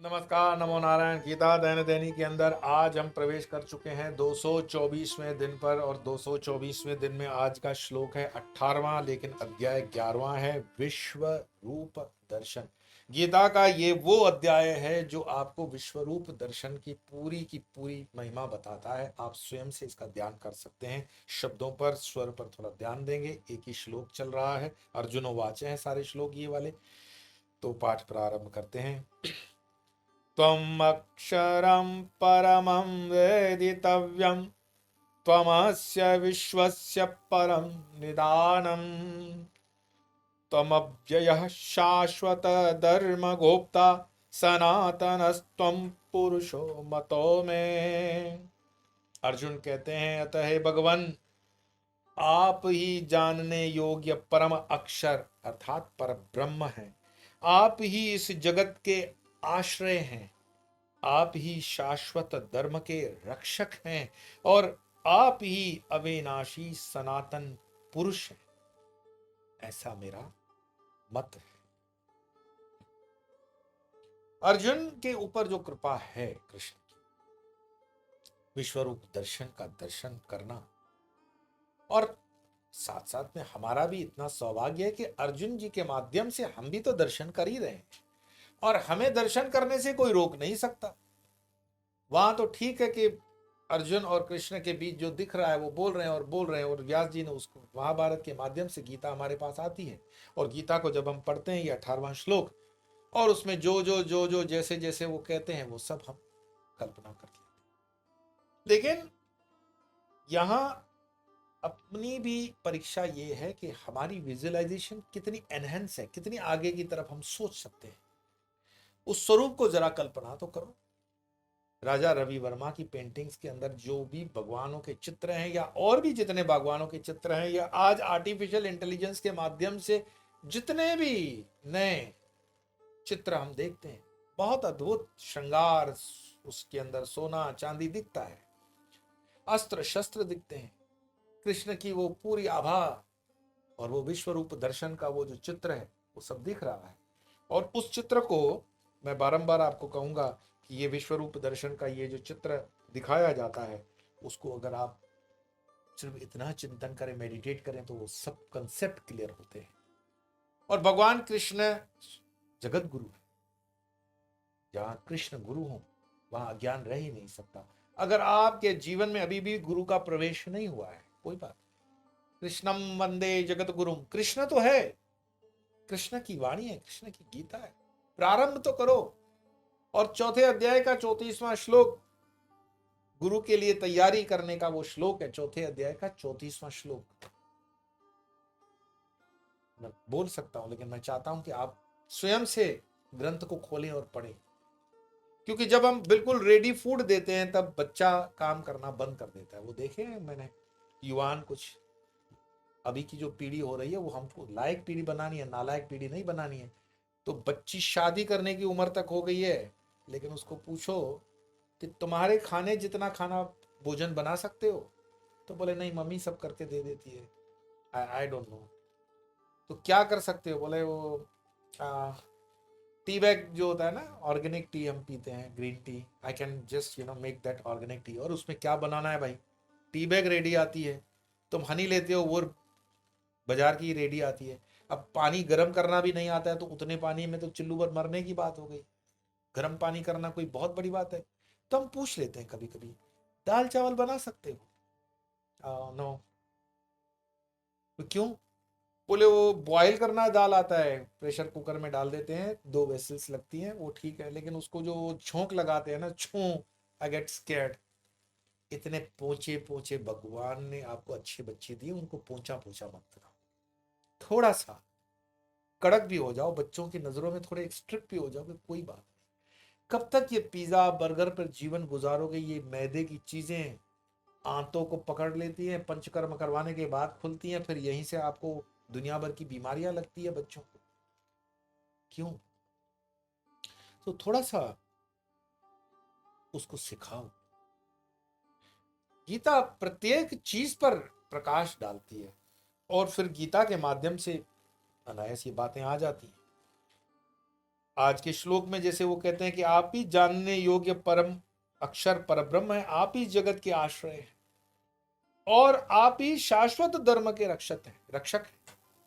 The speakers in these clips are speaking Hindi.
नमस्कार, नमो नारायण। गीता दैनिक दैनिक के अंदर आज हम प्रवेश कर चुके हैं 224वें दिन पर, और 224वें दिन में आज का श्लोक है 18वां, लेकिन अध्याय 11वां है, विश्व रूप दर्शन। गीता का ये वो अध्याय है जो आपको विश्व रूप दर्शन की पूरी महिमा बताता है। आप स्वयं से इसका ध्यान कर सकते हैं। शब्दों पर, स्वर पर थोड़ा ध्यान देंगे। एक ही श्लोक चल रहा है, अर्जुन वाचे हैं सारे श्लोक ये वाले। तो पाठ प्रारंभ करते हैं। त्वमक्षरं परमं वेदितव्यं, त्वमस्य विश्वस्य परं निदानम्, त्वमव्ययः शाश्वत धर्मगोप्ता, सनातनस्त्वं पुरुषो मतो में। अर्जुन कहते हैं, अतः हे भगवान, आप ही जानने योग्य परम अक्षर अर्थात पर ब्रह्म हैं। आप ही इस जगत के आश्रय हैं। आप ही शाश्वत धर्म के रक्षक हैं, और आप ही अविनाशी सनातन पुरुष हैं। ऐसा मेरा मत है। अर्जुन के ऊपर जो कृपा है कृष्ण की, विश्वरूप दर्शन का दर्शन करना, और साथ साथ में हमारा भी इतना सौभाग्य है कि अर्जुन जी के माध्यम से हम भी तो दर्शन कर ही रहे हैं, और हमें दर्शन करने से कोई रोक नहीं सकता। वहां तो ठीक है कि अर्जुन और कृष्ण के बीच जो दिख रहा है वो बोल रहे हैं और बोल रहे हैं, और व्यास जी ने उसको महाभारत के माध्यम से गीता हमारे पास आती है, और गीता को जब हम पढ़ते हैं ये 18वां श्लोक, और उसमें जो जैसे जैसे वो कहते हैं वो सब हम कल्पना कर लेते हैं। लेकिन यहाँ अपनी भी परीक्षा ये है कि हमारी विजुअलाइजेशन कितनी एनहेंस है, कितनी आगे की तरफ हम सोच सकते हैं। उस स्वरूप को जरा कल्पना तो करो। राजा रवि वर्मा की पेंटिंग्स के अंदर जो भी भगवानों के चित्र हैं, या और भी जितने भगवानों के चित्र हैं, या आज आर्टिफिशियल इंटेलिजेंस के माध्यम से जितने भी नए चित्र हम देखते हैं, बहुत अद्भुत श्रृंगार, उसके अंदर सोना चांदी दिखता है, अस्त्र शस्त्र दिखते हैं, कृष्ण की वो पूरी आभा और वो विश्व रूप दर्शन का वो जो चित्र है वो सब दिख रहा है। और उस चित्र को मैं बारंबार आपको कहूंगा कि ये विश्व रूप दर्शन का ये जो चित्र दिखाया जाता है, उसको अगर आप सिर्फ इतना चिंतन करें, मेडिटेट करें, तो वो सब कंसेप्ट क्लियर होते हैं। और भगवान कृष्ण जगत गुरु है। जहां कृष्ण गुरु हो वहां अज्ञान रह ही नहीं सकता। अगर आपके जीवन में अभी भी गुरु का प्रवेश नहीं हुआ है, कोई बात, कृष्णम वंदे जगत गुरु, कृष्ण तो है, कृष्ण की वाणी है, कृष्ण की गीता है, प्रारंभ तो करो। और चौथे अध्याय का 34वां श्लोक, गुरु के लिए तैयारी करने का वो श्लोक है, चौथे अध्याय का 34वां श्लोक। मैं बोल सकता हूं, लेकिन मैं चाहता हूं कि आप स्वयं से ग्रंथ को खोलें और पढ़ें। क्योंकि जब हम बिल्कुल रेडी फूड देते हैं तब बच्चा काम करना बंद कर देता है। वो देखे मैंने युवान, कुछ अभी की जो पीढ़ी हो रही है, वो हमको लायक पीढ़ी बनानी है, नालायक पीढ़ी नहीं बनानी है। तो बच्ची शादी करने की उम्र तक हो गई है, लेकिन उसको पूछो कि तुम्हारे खाने जितना खाना भोजन बना सकते हो, तो बोले नहीं, मम्मी सब करके दे देती है, आई डोंट नो। तो क्या कर सकते हो, बोले वो टी बैग जो होता है ना, ऑर्गेनिक टी हम पीते हैं, green tea, I can just make that organic T. और उसमें क्या बनाना है भाई, टी बैग रेडी आती है। तुम हनी लेते हो, वो बाजार की रेडी आती है। अब पानी गर्म करना भी नहीं आता है, तो उतने पानी में तो चिल्लू पर मरने की बात हो गई। गर्म पानी करना कोई बहुत बड़ी बात है? तो हम पूछ लेते हैं कभी कभी, दाल चावल बना सकते हो? नो। तो क्यों? बोले वो बॉयल करना दाल आता है, प्रेशर कुकर में डाल देते हैं, 2 वेसल्स लगती हैं, वो ठीक है, लेकिन उसको जो छोंक लगाते हैं ना, आई गेट स्कैर्ड। इतने पोचे पोचे भगवान ने आपको अच्छे बच्चे दिए, उनको पोचा पोचा मत कराओ। थोड़ा सा कड़क भी हो जाओ, बच्चों की नजरों में थोड़े स्ट्रिक्ट भी हो जाओगे, कोई बात नहीं। कब तक ये पिज्जा बर्गर पर जीवन गुजारोगे? ये मैदे की चीजें आंतों को पकड़ लेती हैं, पंचकर्म करवाने के बाद खुलती हैं, फिर यहीं से आपको दुनिया भर की बीमारियां लगती है बच्चों को। क्यों? तो थोड़ा सा उसको सिखाओ। गीता प्रत्येक चीज पर प्रकाश डालती है, और फिर गीता के माध्यम से अनायास ये बातें आ जाती हैं। आज के श्लोक में जैसे वो कहते हैं कि आप ही जानने योग्य परम अक्षर परब्रह्म है, आप ही जगत के आश्रय है, और आप ही शाश्वत धर्म के रक्षक है।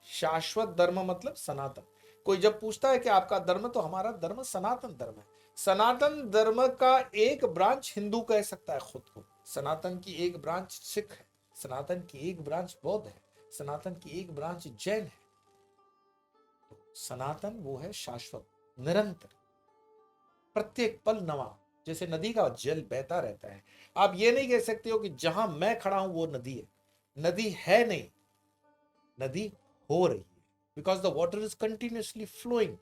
शाश्वत धर्म मतलब सनातन। कोई जब पूछता है कि आपका धर्म, तो हमारा धर्म सनातन धर्म है। सनातन धर्म का एक ब्रांच हिंदू कह सकता है खुद को, सनातन की एक ब्रांच सिख है, सनातन की एक ब्रांच बौद्ध है, सनातन की एक ब्रांच जैन है। सनातन वो है शाश्वत, निरंतर, प्रत्येक पल नवा। जैसे नदी का जल बहता रहता है, आप ये नहीं कह सकते हो कि जहां मैं खड़ा हूं वो नदी है। नदी है नहीं, नदी हो रही है, because the water is continuously flowing.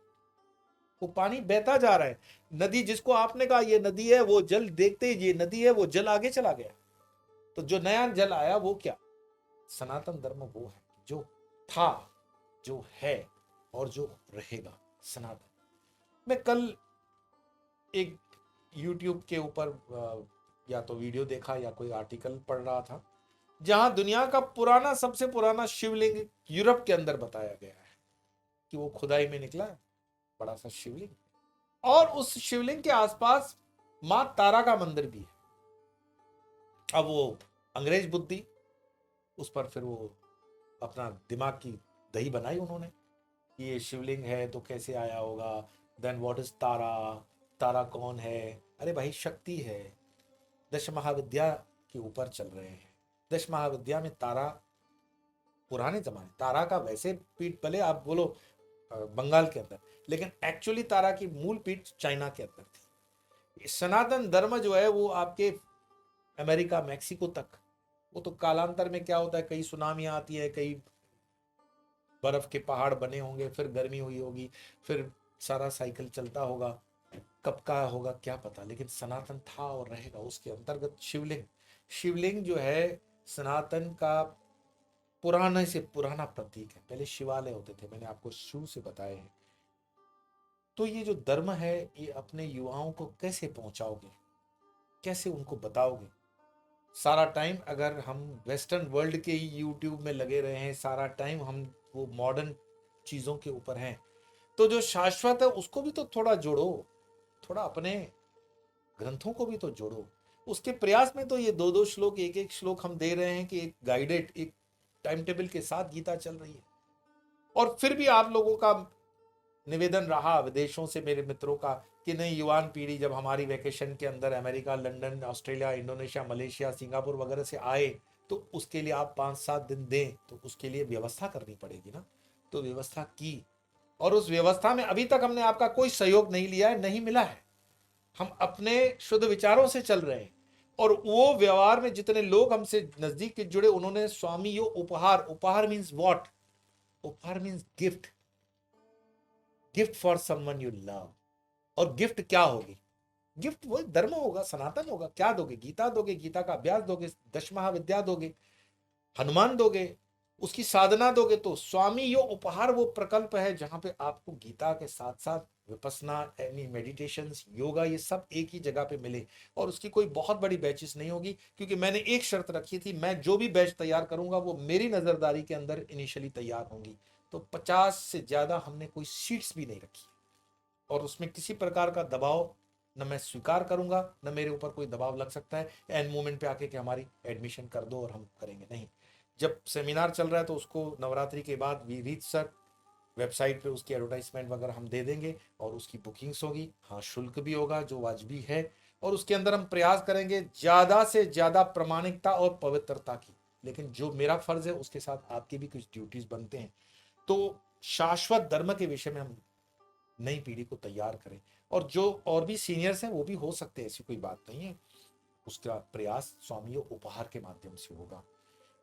वो पानी बहता जा रहा है। नदी जिसको आपने कहा ये नदी है, वो जल देखते ही ये नदी है, वो जल आगे चला गया। तो जो नया जल आया वो क्या? सनातन धर्म वो है जो था, जो है और जो रहेगा, सनातन। मैं कल एक YouTube के ऊपर या तो वीडियो देखा या कोई आर्टिकल पढ़ रहा था, जहां दुनिया का पुराना, सबसे पुराना शिवलिंग यूरोप के अंदर बताया गया है कि वो खुदाई में निकला है, बड़ा सा शिवलिंग। और उस शिवलिंग के आसपास मां तारा का मंदिर भी है। अब वो अंग्रेज बुद्धि, उस पर फिर वो अपना दिमाग की दही बनाई उन्होंने कि ये शिवलिंग है तो कैसे आया होगा, देन व्हाट इज तारा, तारा कौन है? अरे भाई शक्ति है। दश महाविद्या के ऊपर चल रहे हैं। दश महाविद्या में तारा पुराने जमाने, तारा का वैसे पीठ भले आप बोलो बंगाल के अंदर, लेकिन एक्चुअली तारा की मूल पीठ चाइना के अंदर थी। सनातन धर्म जो है वो आपके अमेरिका, मैक्सिको तक, वो तो कालांतर में क्या होता है, कई सुनामियां आती है, कई बर्फ के पहाड़ बने होंगे, फिर गर्मी हुई होगी, फिर सारा साइकिल चलता होगा, कब का होगा क्या पता, लेकिन सनातन था और रहेगा। उसके अंतर्गत शिवलिंग, शिवलिंग जो है सनातन का पुराने से पुराना प्रतीक है। पहले शिवालय होते थे, मैंने आपको शुरू से बताया है। तो ये जो धर्म है, ये अपने युवाओं को कैसे पहुंचाओगे, कैसे उनको बताओगे? सारा टाइम अगर हम वेस्टर्न वर्ल्ड के ही यूट्यूब में लगे रहे हैं, सारा टाइम हम वो मॉडर्न चीजों के ऊपर हैं, तो जो शाश्वत है उसको भी तो थोड़ा जोड़ो, थोड़ा अपने ग्रंथों को भी तो जोड़ो। उसके प्रयास में तो ये दो दो श्लोक, एक एक श्लोक हम दे रहे हैं कि एक गाइडेड, एक टाइम टेबल के साथ गीता चल रही है। और फिर भी आप लोगों का निवेदन रहा विदेशों से मेरे मित्रों का कि नहीं, युवान पीढ़ी जब हमारी वैकेशन के अंदर America, London, Australia, Indonesia, Malaysia, Singapore वगैरह से आए, तो उसके लिए आप 5-7 दिन दें, तो उसके लिए व्यवस्था करनी पड़ेगी ना। तो व्यवस्था की, और उस व्यवस्था में अभी तक हमने आपका कोई सहयोग नहीं लिया है, नहीं मिला है। हम अपने शुद्ध विचारों से चल रहे हैं। और वो व्यवहार में जितने लोग हमसे नजदीक के जुड़े, उन्होंने स्वामी यो उपहार, उपहार मीन्स व्हाट? उपहार means gift, gift for someone you love. और गिफ्ट क्या होगी? गिफ्ट वो धर्म होगा, सनातन होगा। क्या दोगे? गीता दोगे, गीता का अभ्यास दोगे, दश महाविद्या दोगे, हनुमान दोगे, उसकी साधना दोगे। तो स्वामी यो उपहार वो प्रकल्प है जहां पे आपको गीता के साथ साथ विपස්සना, यानी मेडिटेशन, योगा, ये सब एक ही जगह पे मिले। और उसकी कोई बहुत बड़ी बैचेस नहीं होगी, क्योंकि मैंने एक शर्त रखी थी, मैं जो भी बैच तैयार करूंगा वो मेरी नजरदारी के अंदर इनिशियली तैयार होंगी। तो 50 से ज्यादा हमने कोई सीट्स भी नहीं रखी, और उसमें किसी प्रकार का दबाव न मैं स्वीकार करूंगा, न मेरे ऊपर कोई दबाव लग सकता है एंड मोमेंट पे आके कि हमारी एडमिशन कर दो और हम करेंगे। नहीं, जब सेमिनार चल रहा है तो उसको नवरात्रि के बाद वी रीच सर वेबसाइट पे उसकी एडवर्टाइजमेंट वगैरह हम दे देंगे, और उसकी बुकिंग्स होगी। हाँ, शुल्क भी होगा जो वाजबी है, और उसके अंदर हम प्रयास करेंगे ज्यादा से ज्यादा प्रामाणिकता और पवित्रता की। लेकिन जो मेरा फर्ज है उसके साथ आपके भी कुछ ड्यूटीज बनते हैं। तो शाश्वत धर्म के विषय में हम नई पीढ़ी को तैयार करें, और जो और भी सीनियर्स हैं वो भी हो सकते हैं, ऐसी कोई बात नहीं है। उसका प्रयास स्वामियों उपहार के माध्यम से होगा।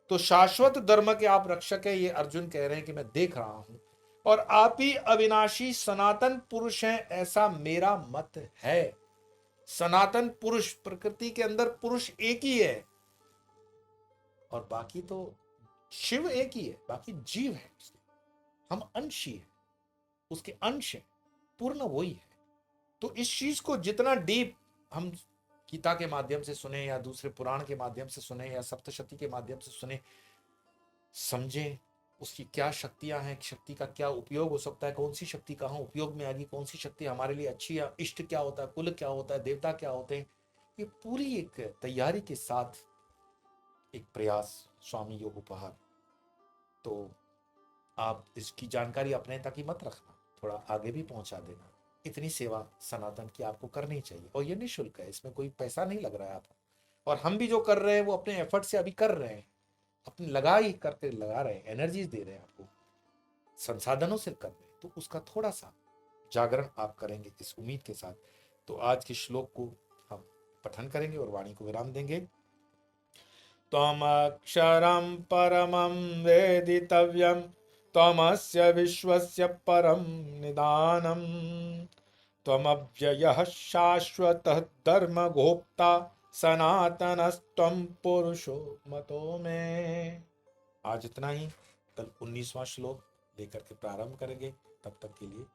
तो शाश्वत धर्म के आप रक्षक है, ये अर्जुन कह रहे हैं कि मैं देख रहा हूं, और आप ही अविनाशी सनातन पुरुष हैं, ऐसा मेरा मत है। सनातन पुरुष, प्रकृति के अंदर पुरुष एक ही है, और बाकी तो शिव एक ही है, बाकी जीव है। हम अंश ही है, उसके अंश है, पूर्ण वही है। तो इस चीज को जितना डीप हम गीता के माध्यम से सुने, या दूसरे पुराण के माध्यम से सुने, या सप्तशती के माध्यम से सुने, समझें, उसकी क्या शक्तियां हैं, शक्ति का क्या उपयोग हो सकता है, कौन सी शक्ति कहाँ उपयोग में आएगी, कौन सी शक्ति हमारे लिए अच्छी है, इष्ट क्या होता है, कुल क्या होता है, देवता क्या होते हैं, ये पूरी एक तैयारी के साथ एक प्रयास स्वामी योग उपहार। तो आप इसकी जानकारी अपने तक ही मत रखना, थोड़ा आगे भी पहुंचा देना। इतनी सेवा सनातन की आपको करनी चाहिए, और ये निःशुल्क है, इसमें कोई पैसा नहीं लग रहा है आपको। और हम भी जो कर रहे हैं वो अपने एफर्ट से अभी कर रहे हैं, अपनी लगाई करके लगा रहे हैं, एनर्जीज दे रहे हैं आपको, संसाधनों से कर रहे हैं, तो उसका थोड़ा सा जागरण आप करेंगे इस उम्मीद के साथ। तो आज के श्लोक को हम पठन करेंगे और वाणी को विराम देंगे। त्वमक्षरं परमं वेदितव्यं, त्वमस्य विश्वस्य परं निदानम्, त्वमव्ययः शाश्वतः धर्मगोप्ता, सनातनस्त्वं पुरुषो मतो में। आज इतना ही, कल 19वां श्लोक लेकर के प्रारंभ करेंगे। तब तक के लिए